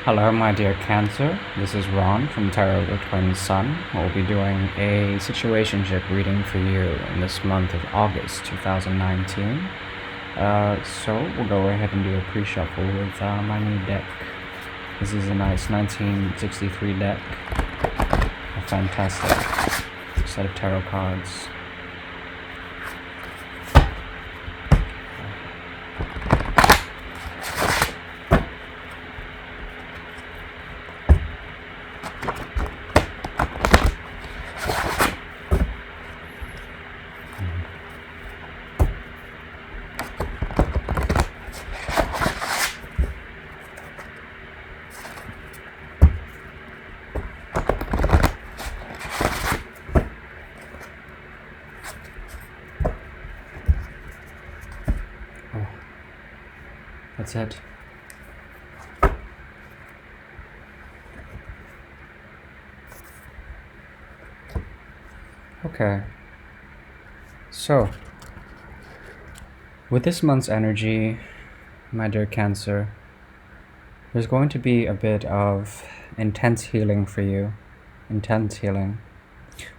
Hello, my dear Cancer. This is Ron from Tarot of the Twin Sun. We'll be doing a situationship reading for you in this month of August 2019. So we'll go ahead and do a pre-shuffle with my new deck. This is a nice 1963 deck. A fantastic set of tarot cards. That's it. Okay. So, with this month's energy, my dear Cancer, there's going to be a bit of intense healing for you. Intense healing.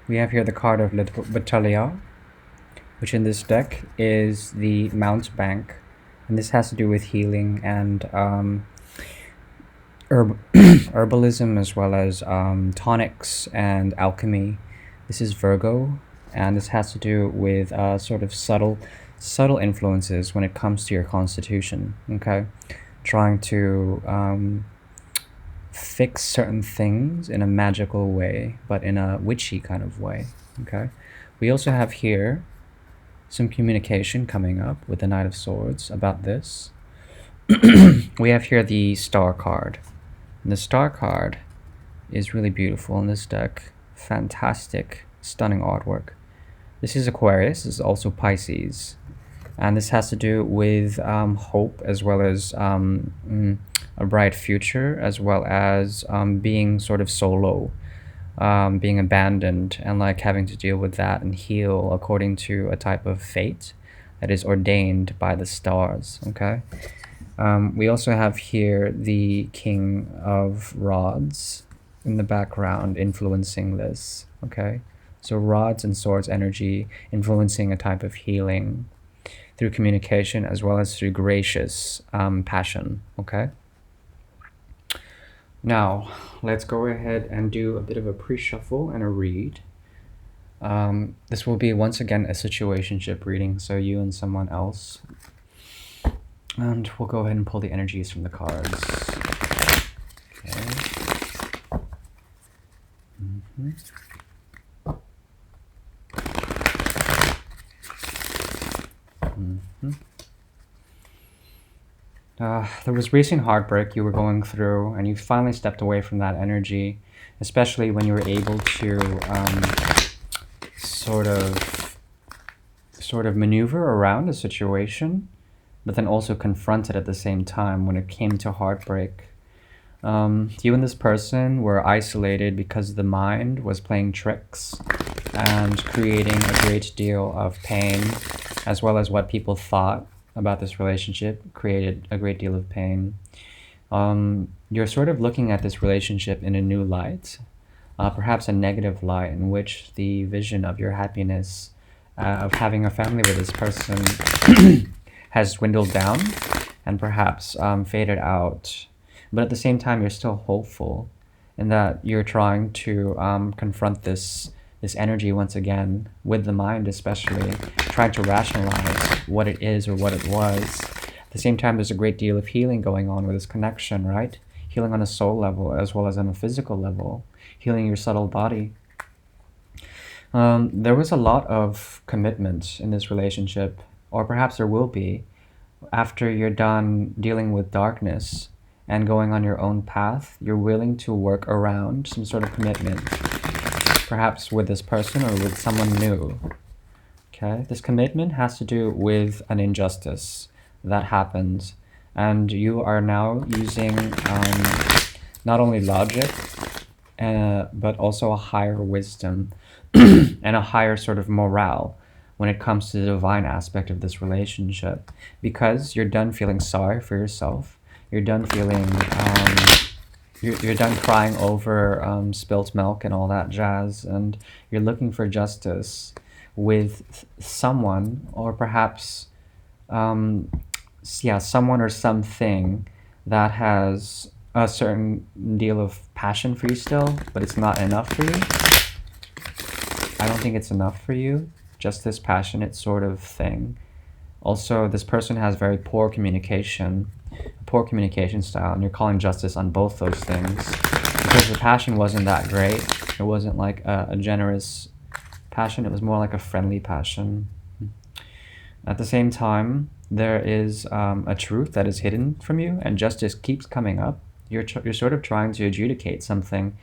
We have here the card of Battalia, which in this deck is the Mount Bank. And this has to do with healing and herbalism, as well as tonics and alchemy. This is Virgo, and this has to do with sort of subtle influences when it comes to your constitution. Okay, trying to fix certain things in a magical way, but in a witchy kind of way. Okay, we also have here some communication coming up with the Knight of Swords about this. We have here the Star card. And the Star card is really beautiful in this deck. Fantastic, stunning artwork. This is Aquarius. This is also Pisces. And this has to do with hope, as well as a bright future, as well as being sort of solo. Being abandoned and like having to deal with that and heal according to a type of fate that is ordained by the stars. Okay. We also have here the King of Rods in the background influencing this. Okay. So rods and swords energy influencing a type of healing through communication, as well as through gracious passion. Okay. Now, let's go ahead and do a bit of a pre-shuffle and a read. This will be, once again, a situationship reading, so you and someone else. And we'll go ahead and pull the energies from the cards. Okay. There was recent heartbreak you were going through, and you finally stepped away from that energy, especially when you were able to sort of maneuver around a situation, but then also confront it at the same time when it came to heartbreak. You and this person were isolated because the mind was playing tricks and creating a great deal of pain, as well as what people thought about this relationship created a great deal of pain. You're sort of looking at this relationship in a new light, perhaps a negative light, in which the vision of your happiness of having a family with this person has dwindled down and perhaps faded out. But at the same time, you're still hopeful in that you're trying to confront this energy once again with the mind, especially trying to rationalize what it is or what it was. At the same time, there's a great deal of healing going on with this connection, right? Healing on a soul level as well as on a physical level, healing your subtle body. There was a lot of commitment in this relationship, or perhaps there will be, after you're done dealing with darkness and going on your own path. You're willing to work around some sort of commitment, perhaps with this person or with someone new. Okay, this commitment has to do with an injustice that happened, and you are now using not only logic, but also a higher wisdom and a higher sort of morale when it comes to the divine aspect of this relationship, because you're done feeling sorry for yourself. You're done feeling you're done crying over spilt milk and all that jazz, and you're looking for justice with someone, or perhaps um, yeah, someone or something that has a certain deal of passion for you still, but it's not enough for you. I don't think it's enough for you, just this passionate sort of thing. Also, this person has very poor communication style, and you're calling justice on both those things because the passion wasn't that great. It wasn't like a generous passion, it was more like a friendly passion. At the same time, there is a truth that is hidden from you, and justice keeps coming up. You're sort of trying to adjudicate something,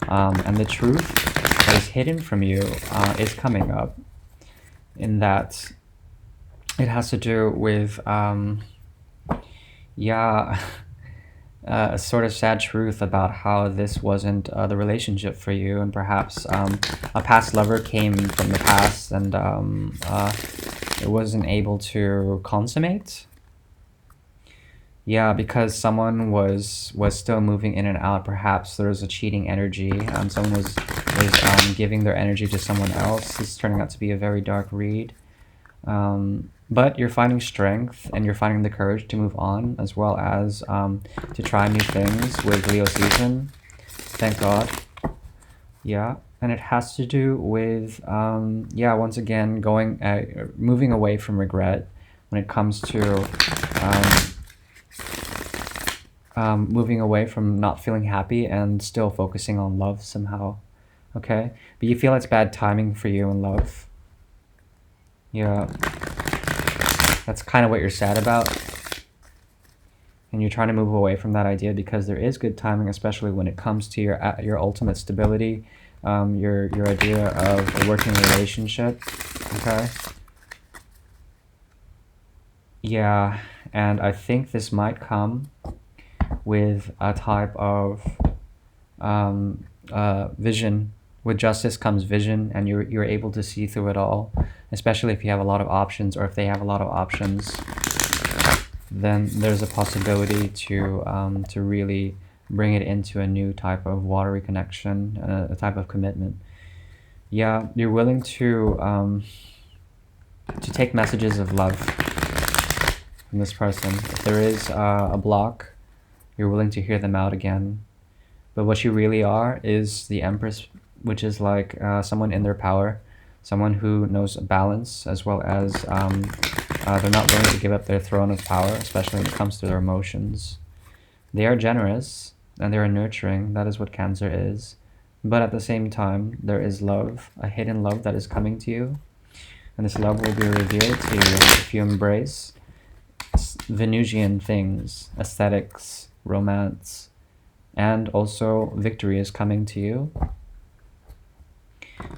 and the truth that is hidden from you is coming up, in that it has to do with, yeah, a sort of sad truth about how this wasn't the relationship for you, and perhaps a past lover came from the past, and it wasn't able to consummate. Yeah, because someone was still moving in and out. Perhaps there was a cheating energy. Someone was giving their energy to someone else. This is turning out to be a very dark read. But you're finding strength, and you're finding the courage to move on, as well as to try new things with Leo season. Thank God. Yeah, and it has to do with yeah, once again, moving away from regret when it comes to moving away from not feeling happy and still focusing on love somehow. Okay, but you feel it's bad timing for you in love. Yeah, that's kind of what you're sad about, and you're trying to move away from that idea because there is good timing, especially when it comes to your ultimate stability, your idea of a working relationship. Okay. Yeah, and I think this might come with a type of vision. With justice comes vision, and you're able to see through it all, especially if you have a lot of options, or if they have a lot of options. Then there's a possibility to really bring it into a new type of watery connection, a type of commitment. Yeah, you're willing to take messages of love from this person. If there is a block, you're willing to hear them out again. But what you really are is the Empress, which is like someone in their power, someone who knows balance, as well as they're not willing to give up their throne of power, especially when it comes to their emotions. They are generous, and they are nurturing. That is what Cancer is. But at the same time, there is love, a hidden love that is coming to you. And this love will be revealed to you if you embrace Venusian things, aesthetics, romance, and also victory is coming to you.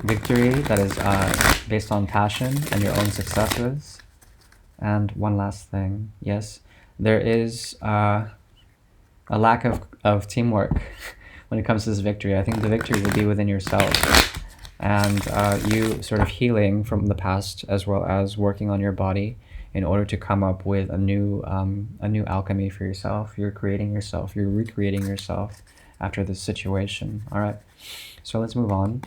Victory that is based on passion and your own successes. And one last thing, yes, there is a lack of teamwork when it comes to this victory. I think the victory will be within yourself, and you sort of healing from the past, as well as working on your body in order to come up with a new alchemy for yourself. You're creating yourself, you're recreating yourself after this situation. All right, so let's move on.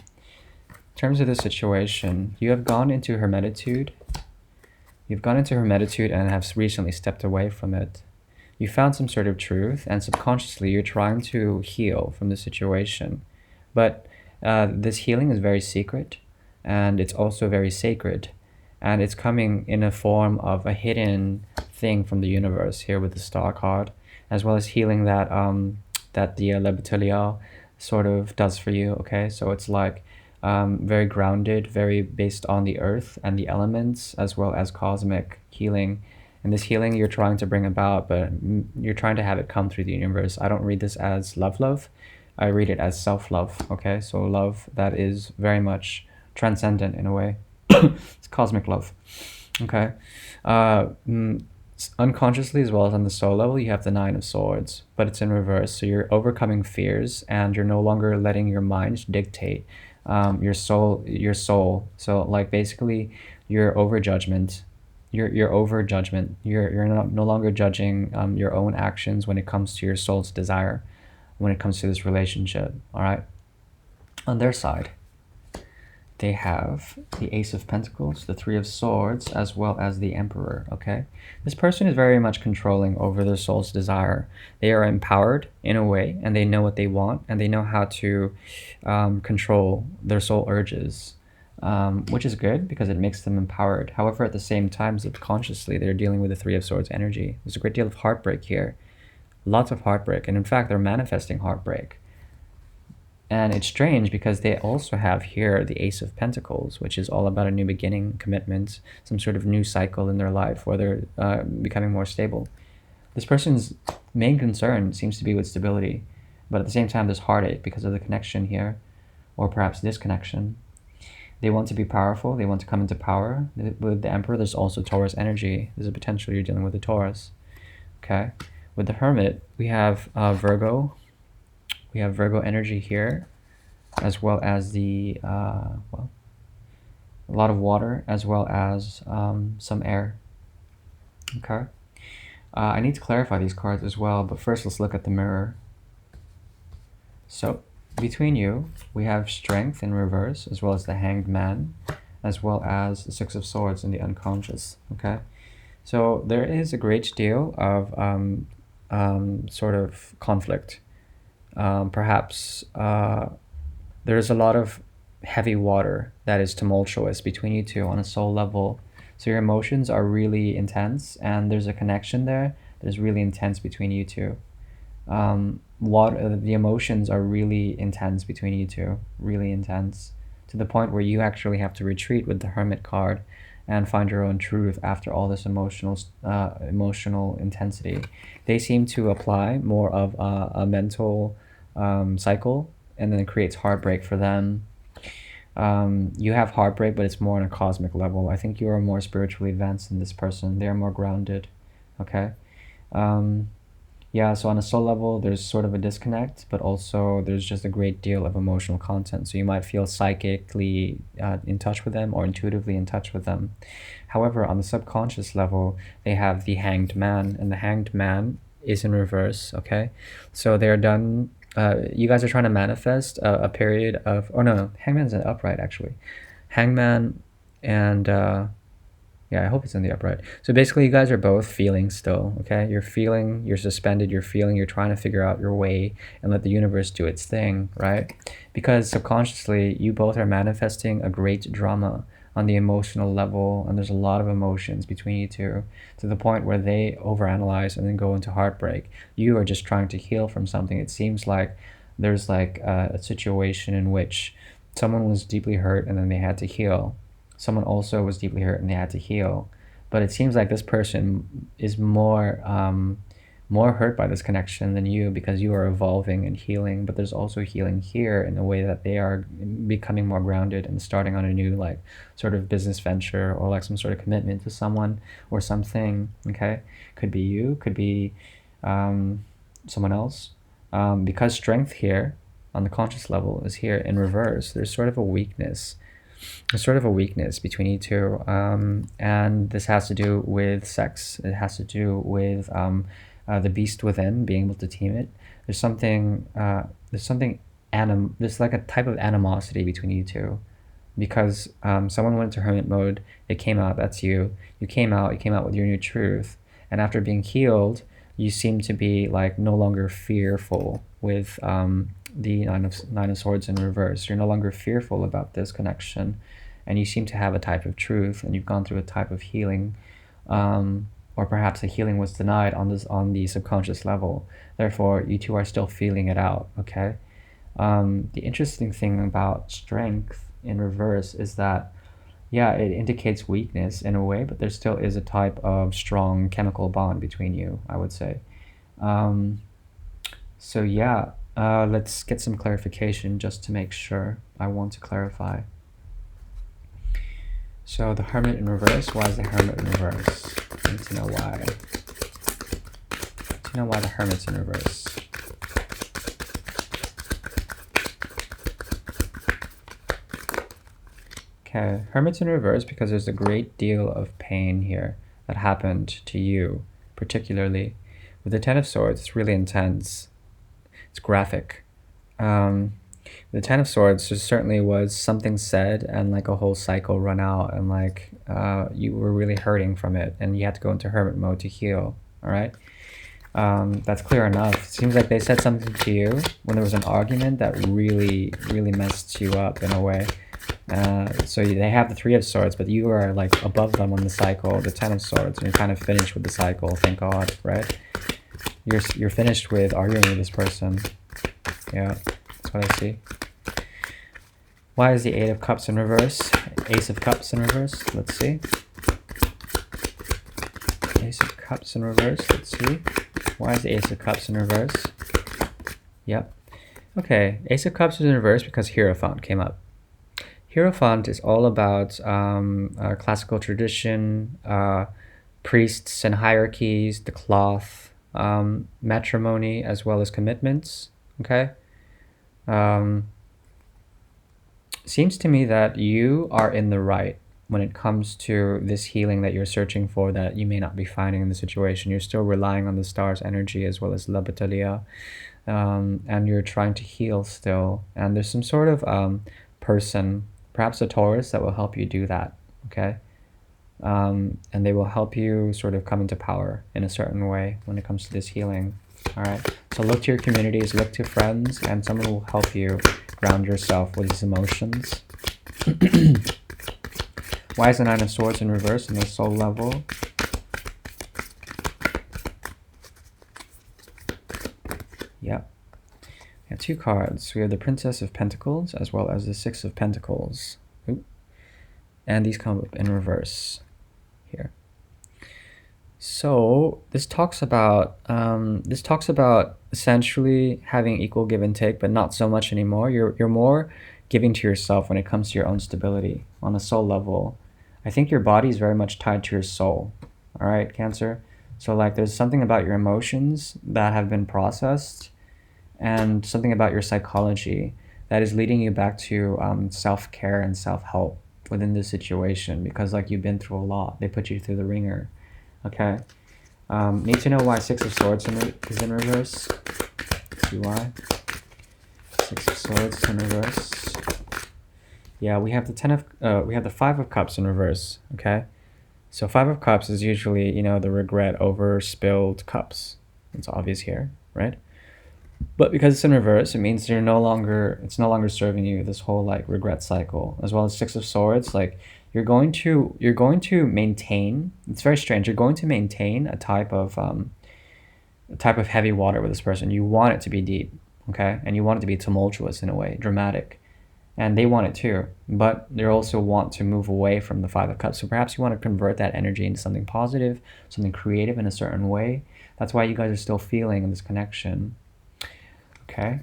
In terms of this situation, you have gone into hermetitude. You've gone into hermetitude and have recently stepped away from it. You found some sort of truth, and subconsciously you're trying to heal from the situation. But this healing is very secret, and it's also very sacred. And it's coming in a form of a hidden thing from the universe here with the Star card, as well as healing that that the Le Batelier sort of does for you. Okay, so it's like very grounded, very based on the earth and the elements, as well as cosmic healing. And this healing you're trying to bring about, but you're trying to have it come through the universe. I don't read this as love. I read it as self-love. Okay, so love that is very much transcendent in a way. It's cosmic love. Okay. Unconsciously, as well as on the soul level, you have the Nine of Swords, but it's in reverse. So you're overcoming fears, and you're no longer letting your mind dictate your soul. So like basically you're over judgment. You're over judgment. You're no longer judging your own actions when it comes to your soul's desire. when it comes to this relationship, all right? On their side, they have the Ace of Pentacles, the Three of Swords, as well as the Emperor, okay? This person is very much controlling over their soul's desire. They are empowered in a way, and they know what they want, and they know how to control their soul urges, which is good because it makes them empowered. However, at the same time, subconsciously, they're dealing with the Three of Swords energy. There's a great deal of heartbreak here. Lots of heartbreak, and in fact, they're manifesting heartbreak. And it's strange because they also have here the Ace of Pentacles, which is all about a new beginning, commitment, some sort of new cycle in their life where they're becoming more stable. This person's main concern seems to be with stability, but at the same time there's heartache because of the connection here, or perhaps disconnection. They want to be powerful, they want to come into power. With the Emperor, there's also Taurus energy. There's a potential you're dealing with a Taurus. Okay. With the Hermit, we have Virgo. We have Virgo energy here, as well as the, well, a lot of water, as well as some air. Okay. I need to clarify these cards as well, but first let's look at the mirror. So, between you, we have Strength in reverse, as well as the Hanged Man, as well as the Six of Swords in the unconscious. Okay. So, there is a great deal of sort of conflict. Perhaps there's a lot of heavy water that is tumultuous between you two on a soul level. So your emotions are really intense, and there's a connection there that is really intense between you two. The emotions are really intense between you two, really intense, to the point where you actually have to retreat with the Hermit card and find your own truth after all this emotional intensity. They seem to apply more of a mental cycle, and then it creates heartbreak for them. You have heartbreak, but it's more on a cosmic level. I think you are more spiritually advanced than this person. They are more grounded. Okay. Yeah, so on a soul level, there's sort of a disconnect, but also there's just a great deal of emotional content. So you might feel psychically in touch with them or intuitively in touch with them. However, on the subconscious level, they have the Hanged Man, and the Hanged Man is in reverse, okay? So they're done, you guys are trying to manifest a period of, oh no, Hangman's in upright actually. Hangman and, yeah, I hope it's in the upright. So basically you guys are both feeling still, okay? You're feeling, you're suspended, you're feeling, you're trying to figure out your way and let the universe do its thing, right? Because subconsciously you both are manifesting a great drama on the emotional level, and there's a lot of emotions between you two, to the point where they overanalyze and then go into heartbreak. You are just trying to heal from something. It seems like there's like a situation in which someone was deeply hurt and then they had to heal. Someone also was deeply hurt and they had to heal. But it seems like this person is more hurt by this connection than you, because you are evolving and healing. But there's also healing here in a way that they are becoming more grounded and starting on a new like sort of business venture, or like some sort of commitment to someone or something. Okay, could be you, could be someone else. Because Strength here on the conscious level is here in reverse, there's sort of a weakness. There's sort of a weakness between you two, and this has to do with sex. It has to do with the beast within being able to tame it. There's something there's like a type of animosity between you two, because someone went into hermit mode. It came out. That's you. You came out with your new truth, and after being healed, you seem to be like no longer fearful with the Nine of Swords in reverse. You're no longer fearful about this connection, and you seem to have a type of truth, and you've gone through a type of healing, or perhaps the healing was denied on the subconscious level. Therefore, you two are still feeling it out. Okay. The interesting thing about Strength in reverse is that, yeah, it indicates weakness in a way, but there still is a type of strong chemical bond between you, I would say. So yeah, let's get some clarification just to make sure. I want to clarify. So the Hermit in reverse, why is the Hermit in reverse? I need to know why. To know why the Hermit's in reverse. Okay, Hermit's in reverse because there's a great deal of pain here that happened to you, particularly. With the Ten of Swords, it's really intense. It's graphic. The Ten of Swords just certainly was something said and like a whole cycle run out, and like you were really hurting from it and you had to go into hermit mode to heal. All right. That's clear enough. It seems like they said something to you when there was an argument that really, really messed you up in a way. So they have the Three of Swords, but you are like above them on the cycle, the Ten of Swords, and you're kind of finished with the cycle. Thank God, right? You're finished with arguing with this person. Yeah, that's what I see. Why is the Eight of Cups in reverse? Ace of Cups in reverse. Let's see. Ace of Cups in reverse. Let's see. Why is the Ace of Cups in reverse? Yep. Okay, Ace of Cups is in reverse because Hierophant came up. Hierophant is all about classical tradition, priests and hierarchies, the cloth, matrimony, as well as commitments. Okay. Seems to me that you are in the right when it comes to this healing that you're searching for that you may not be finding in the situation. You're still relying on the star's energy as well as La Battaglia, and you're trying to heal still. And there's some sort of person, perhaps a Taurus, that will help you do that, okay? And they will help you sort of come into power in a certain way when it comes to this healing. All right, so look to your communities, look to friends, and someone will help you ground yourself with these emotions. Why is the Nine of Swords in reverse in the soul level? Yep. We have two cards. We have the Princess of Pentacles as well as the Six of Pentacles. Ooh. And these come up in reverse here. So this talks about essentially having equal give and take, but not so much anymore. You're more giving to yourself when it comes to your own stability on a soul level. I think your body is very much tied to your soul. All right, Cancer. So like there's something about your emotions that have been processed, and something about your psychology that is leading you back to self-care and self-help within this situation, because like you've been through a lot. They put you through the ringer. Okay. Need to know why Six of Swords is in reverse. Let's see why. Six of Swords is in reverse. Yeah, we have the Five of Cups in reverse. Okay. So Five of Cups is usually, you know, the regret over spilled cups. It's obvious here, right? But because it's in reverse, it means it's no longer serving you, this whole like regret cycle. As well as Six of Swords, like you're going to maintain, it's very strange, you're going to maintain a type of heavy water with this person. You want it to be deep, okay? And you want it to be tumultuous in a way, dramatic. And they want it too, but they also want to move away from the Five of Cups. So perhaps you want to convert that energy into something positive, something creative in a certain way. That's why you guys are still feeling this connection. Okay.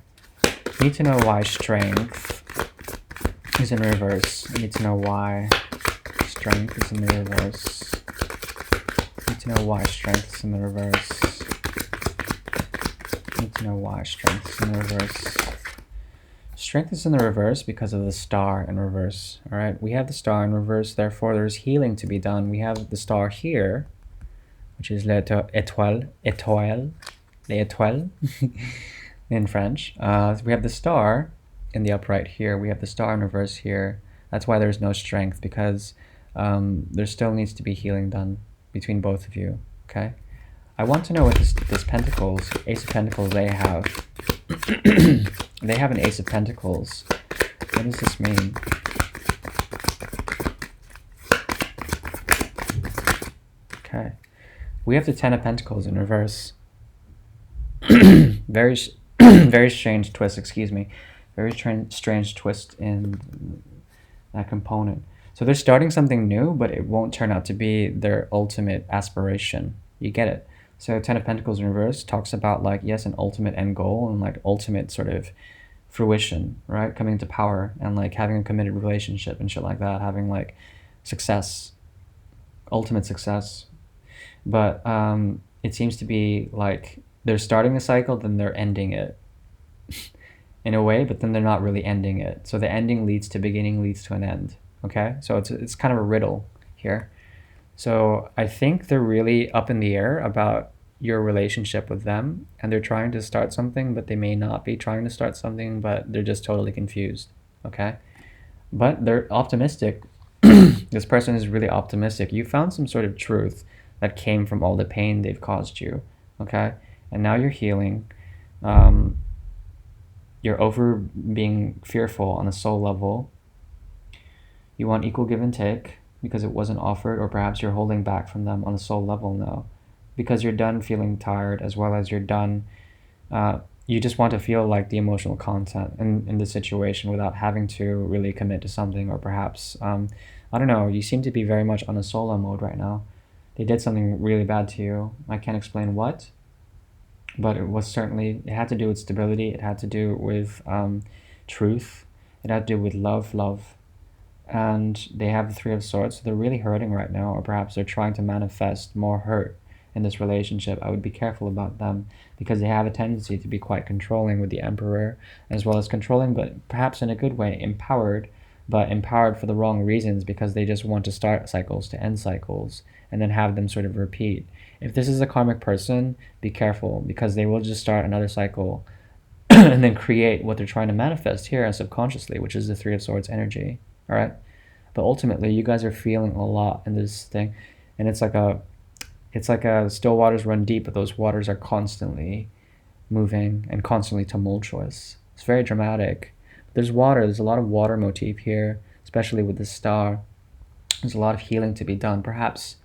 Need to know why Strength is in reverse. I need to know why Strength is in the reverse. Need to know why Strength is in the reverse. Need to know why Strength is in the reverse. Strength is in the reverse because of the Star in reverse. All right, we have the Star in reverse, therefore there's healing to be done. We have the Star here, which is l'étoile, in French. We have the Star in the upright here. We have the Star in reverse here. That's why there's no strength, because there still needs to be healing done between both of you. Okay. I want to know what this Pentacles, Ace of Pentacles, they have. They have an Ace of Pentacles. What does this mean? Okay. We have the Ten of Pentacles in reverse. Very strange twist, excuse me. Very strange twist in that component. So they're starting something new, but it won't turn out to be their ultimate aspiration. You get it? So Ten of Pentacles in reverse talks about like, yes, an ultimate end goal and like ultimate sort of fruition, right? Coming to power and like having a committed relationship and shit like that, having like success, ultimate success. But it seems to be like they're starting a cycle, then they're ending it in a way, but then they're not really ending it. So the ending leads to beginning, leads to an end. Okay, so it's kind of a riddle here. So I think they're really up in the air about your relationship with them, and they're trying to start something, but they may not be trying to start something, but they're just totally confused. Okay? But they're optimistic. This person is really optimistic. You found some sort of truth that came from all the pain they've caused you. Okay? And now you're healing. Um, you're over being fearful on a soul level. You want equal give and take because it wasn't offered, or perhaps you're holding back from them on a soul level now because you're done feeling tired, as well as you're done. You just want to feel like the emotional content in the situation without having to really commit to something, or perhaps, I don't know, you seem to be very much on a solo mode right now. They did something really bad to you. I can't explain what, but it had to do with stability, it had to do with truth, it had to do with love, and they have the Three of Swords, so they're really hurting right now, or perhaps they're trying to manifest more hurt in this relationship. I would be careful about them because they have a tendency to be quite controlling with the Emperor, as well as controlling, but perhaps in a good way, empowered, but empowered for the wrong reasons because they just want to start cycles to end cycles and then have them sort of repeat. If this is a karmic person, be careful because they will just start another cycle and then create what they're trying to manifest here and subconsciously, which is the Three of Swords energy. All right. But ultimately, you guys are feeling a lot in this thing, and it's like a still waters run deep, but those waters are constantly moving and constantly tumultuous. It's very dramatic. There's water. There's a lot of water motif here, especially with the star. There's a lot of healing to be done. Perhaps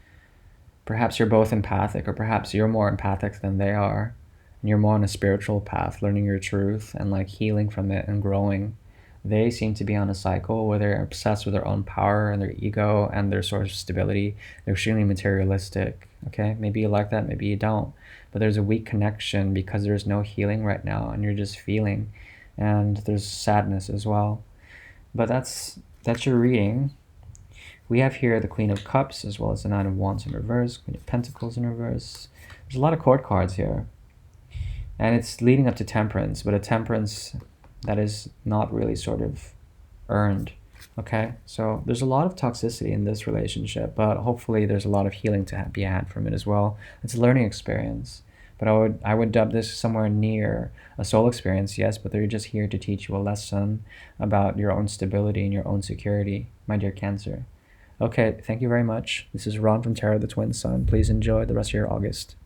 you're both empathic, or perhaps you're more empathic than they are, and you're more on a spiritual path, learning your truth and like healing from it and growing. They seem to be on a cycle where they're obsessed with their own power and their ego and their sort of stability. They're extremely materialistic. Okay, maybe you like that, maybe you don't, but there's a weak connection because there's no healing right now, and you're just feeling, and there's sadness as well. But that's your reading. We have here the Queen of Cups, as well as the Nine of Wands in reverse, Queen of Pentacles in reverse. There's a lot of court cards here, and it's leading up to Temperance, but a Temperance that is not really sort of earned. Okay, so there's a lot of toxicity in this relationship, but hopefully there's a lot of healing to be had from it as well. It's a learning experience, but I would dub this somewhere near a soul experience, yes, but they're just here to teach you a lesson about your own stability and your own security, my dear Cancer. Okay, thank you very much. This is Ron from Tarot the Twin Sun. Please enjoy the rest of your August.